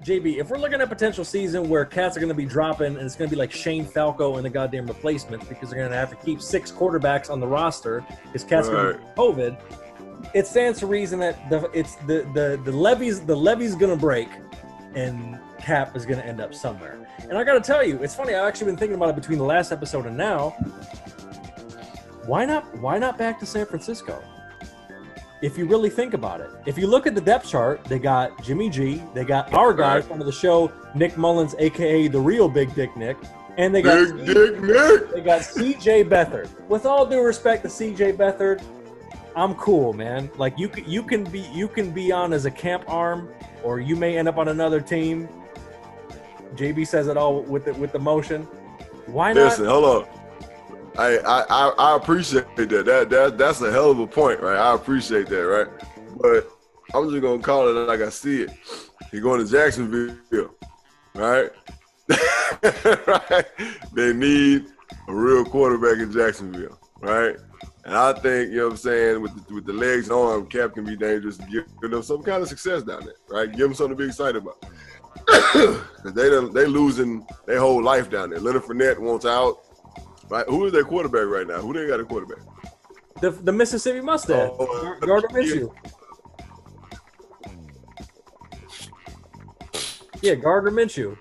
JB, if we're looking at potential season where cats are going to be dropping and it's going to be like Shane Falco and the goddamn replacement because they're going to have to keep 6 quarterbacks on the roster because cats are going to be COVID, it stands to reason that the levee's going to break and Cap is going to end up somewhere. And I got to tell you, it's funny. I've actually been thinking about it between the last episode and now. Why not back to San Francisco? If you really think about it, if you look at the depth chart, they got Jimmy G, they got our guy from the show, Nick Mullins, aka the real Big Dick Nick, and they got They got CJ Beathard. With all due respect to CJ Beathard, I'm cool, man. Like you can be on as a camp arm, or you may end up on another team. JB says it all with the motion. Why not? Listen, hold on. I appreciate that. That's a hell of a point, right? I appreciate that, right? But I'm just gonna call it like I see it. You're going to Jacksonville, right? Right? They need a real quarterback in Jacksonville, right? And I think, you know what I'm saying, with the legs and arm, Cap can be dangerous and give them some kind of success down there, right? Give them something to be excited about. Because they losing their whole life down there. Leonard Fournette wants out. Right. Who is their quarterback right now? Who they got a quarterback? The Mississippi Mustang, Gardner Minshew. Yeah, Gardner Minshew.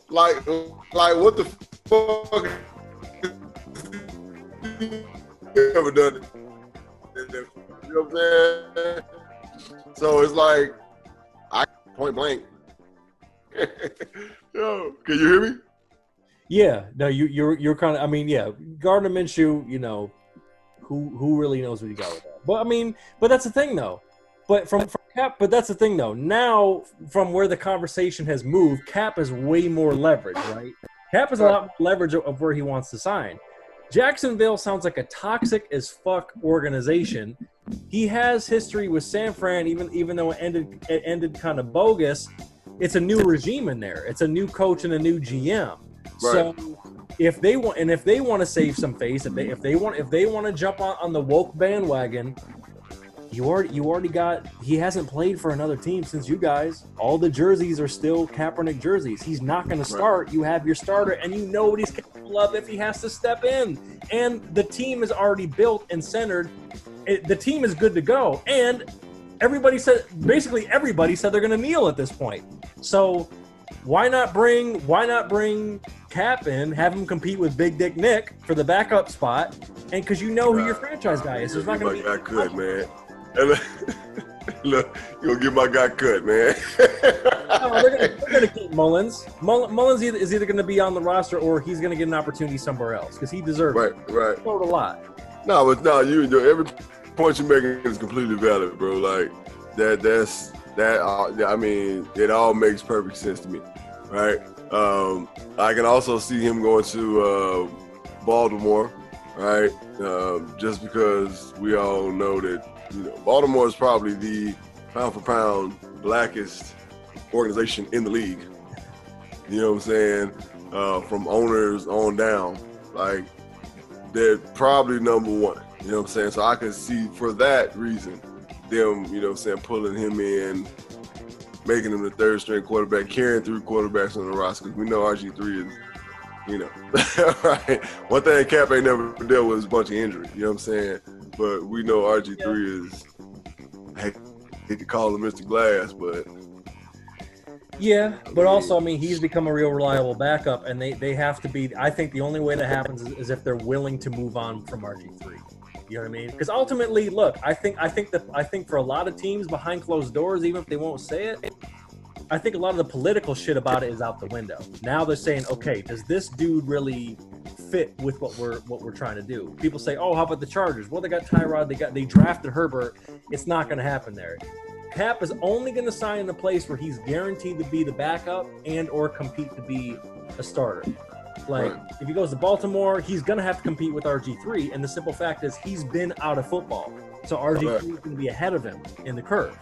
Like what the fuck? Ever done it? You know what I'm saying? So it's like, point blank. Yo, can you hear me? Yeah, no, you're kind of. I mean, yeah, Gardner Minshew. You know, who really knows what he got with that? But I mean, but that's the thing though. But from Cap, but that's the thing though. Now, from where the conversation has moved, Cap has way more leverage, right? Cap has a lot more leverage of where he wants to sign. Jacksonville sounds like a toxic as fuck organization. He has history with San Fran, even though it ended kind of bogus. It's a new regime in there. It's a new coach and a new GM. Right. So if they want to save some face, if they want to jump on the woke bandwagon, you already got. He hasn't played for another team since you guys. All the jerseys are still Kaepernick jerseys. He's not going to start. Right. You have your starter, and you know what he's capable of if he has to step in. And the team is already built and centered. The team is good to go, and basically everybody said they're going to kneel at this point. So why not bring Cap in, have him compete with Big Dick Nick for the backup spot, and because you know who your franchise guy is. There's not going to be. My guy cut, man. Look, you gonna get my guy cut, man. No, they're gonna keep Mullins. Mullins is either going to be on the roster or he's going to get an opportunity somewhere else because he deserves it. Right. He showed a lot. No, you every point you're making is completely valid, bro. Like that's. I mean, it all makes perfect sense to me, right? I can also see him going to Baltimore, right? Just because we all know that Baltimore is probably the pound for pound blackest organization in the league. You know what I'm saying? From owners on down, like they're probably number one. You know what I'm saying? So I can see for that reason them, pulling him in, making him the third string quarterback, carrying 3 quarterbacks on the roster. Because we know RG3 is, right. One thing Cap ain't never dealt with is a bunch of injury. You know what I'm saying? But we know RG3 is, I hate to call him Mr. Glass, but. Yeah, but also, I mean, he's become a real reliable backup, and they have to be. I think the only way that happens is if they're willing to move on from RG3. You know what I mean? Because ultimately, look, I think for a lot of teams behind closed doors, even if they won't say it, I think a lot of the political shit about it is out the window. Now they're saying, okay, does this dude really fit with what we're trying to do? People say, oh, how about the Chargers? Well, they got Tyrod, they drafted Herbert. It's not going to happen there. Cap is only going to sign in a place where he's guaranteed to be the backup and or compete to be a starter. Like, if he goes to Baltimore, he's going to have to compete with RG3. And the simple fact is he's been out of football. So RG3 is going to be ahead of him in the curve.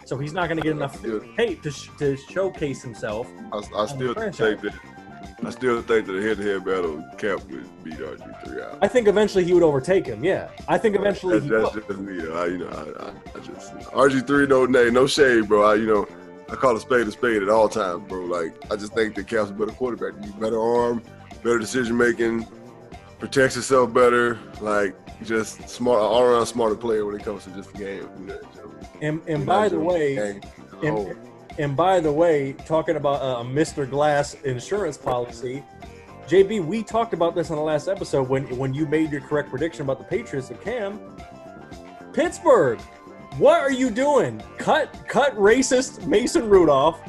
So he's not going to get enough hate to showcase himself. I still think that a head-to-head battle, Cap would beat RG3. figure out. I think eventually he would overtake him. Yeah, I think eventually that's just me. I just RG3 no shade, bro. I call a spade at all times, bro. Like I just think that Cap's a better quarterback. He's better arm, better decision making, protects himself better. Like just smart, all around smarter player when it comes to just the game. And by the way. And by the way, talking about a Mr. Glass insurance policy, JB, we talked about this in the last episode when you made your correct prediction about the Patriots and Cam. Pittsburgh, what are you doing? Cut racist Mason Rudolph.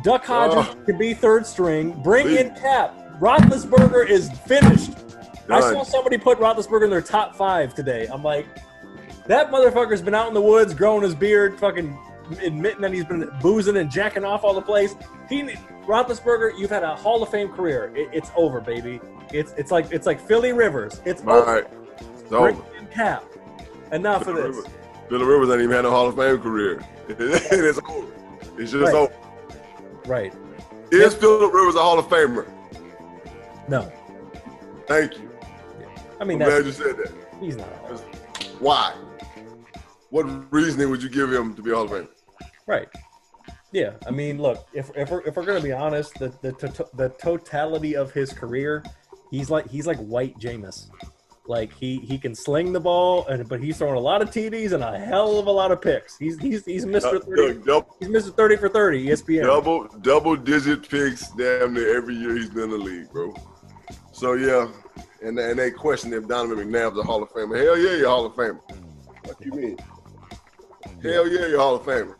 Duck Hodges can be third string. Bring in Cap. Roethlisberger is finished. I saw somebody put Roethlisberger in their top 5 today. I'm like, that motherfucker's been out in the woods, growing his beard, fucking admitting that he's been boozing and jacking off all the place. Roethlisberger, you've had a Hall of Fame career. It's over, baby. It's like Philly Rivers. It's all over. Right. It's over. Cap. Enough of this. Philly Rivers ain't even had a Hall of Fame career. It's over. It's just over. Right. Is Philip Rivers a Hall of Famer? No. Thank you. Yeah. I mean, I'm glad you said that. He's not. Why? What reasoning would you give him to be a Hall of Famer? Right. Yeah. I mean, look, if we're going to be honest, the totality of his career, he's like white Jameis. Like he can sling the ball, but he's throwing a lot of TDs and a hell of a lot of picks. He's Mr. 30. He's Mr. 30 for 30. ESPN. Double digit picks damn near every year he's been in the league, bro. So yeah, and they question if Donovan McNabb's a Hall of Famer. Hell yeah, you're a Hall of Famer. What you mean? Hell yeah, you're a Hall of Famer.